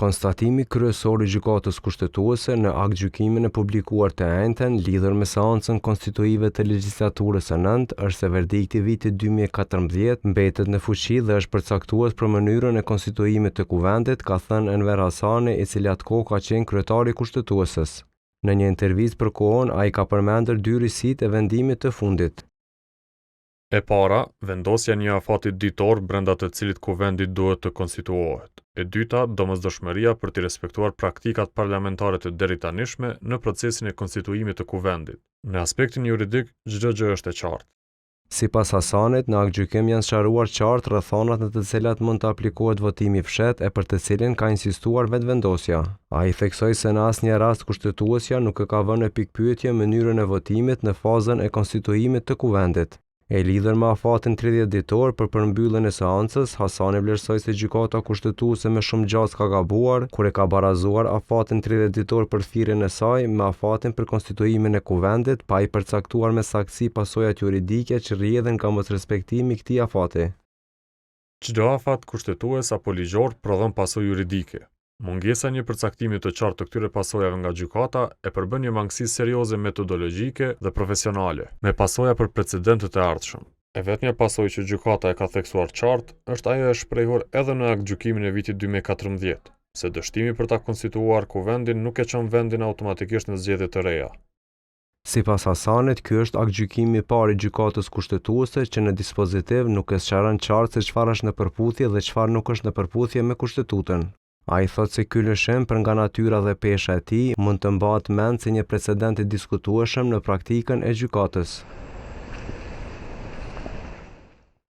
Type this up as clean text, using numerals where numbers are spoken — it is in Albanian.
Konstatimi kryesor I gjykatës kushtetuese në aktgjykimin e publikuar të enjten lidhur me seancën konstituive të legjislaturës së nëntë është se verdikti I vitit 2014 mbetet në fuqi dhe është përcaktuar për mënyrën e konstituimit të kuvendit, ka thënë Enver Hasani, I cili atë kohë ka qenë kryetari I kushtetuesës. Në një intervistë për kohën, ai ka përmendur dy risitë e vendimit të fundit. E para, vendosja një afati ditor brenda të cilit kuvendi duhet të konstituohet. E dyta, domosdoshmëria për të respektuar praktikat parlamentare të deritanishme në procesin e konstituimit të kuvendit. Në aspektin juridik, çdo gjë është e qartë. Sipas Hasanit, në aktgjykim janë sqaruar qartë rrethonat në të cilat mund të aplikohet votimi I fshehtë e për të cilin ka insistuar vetëvendosja. Ai theksoi se në asnjë rast kushtetuesja nuk e ka vënë në pikpyetje mënyrën e votimit në fazën e konstituimit të kuvendit. E lidhur me afatin 30 ditor për përmbylljen e seancës, Hasani vlerësoi se gjykata kushtetuese më shumë gjatë ka gabuar kur e ka barazuar afatin 30 ditor për thirrjen e saj me afatin për konstituimin e kuvendit, pa I përcaktuar me saktësi pasojat juridike që rrjedhin nga mosrespektimi I këtij afati. Çdo afat kushtetues apo ligjor prodhon pasojë juridike. Mungesa një përcaktimi të qartë të këtyre pasojave nga gjykata e përbën një mangësi serioze metodologjike dhe profesionale, me pasoja për precedentet e ardhshëm. E vetmja pasojë që gjykata e ka theksuar qartë është ajo e shprehur edhe në aktgjykimin e vitit 2014, se dështimi për ta konstituuar kuvendin nuk e çon vendin automatikisht në zgjedhje të reja. Sipas Hasanit, ky është aktgjykimi I parë I gjykatës kushtetuese që në dispozitiv nuk e sqaron qartë se çfarë është në përputhje dhe çfarë nuk është në përputhje me kushtetutën. Ai thotë se ky lëshim për nga natyra dhe pesha e tij mund të mbahet mend si një precedent I diskutueshëm në praktikën e gjykatës.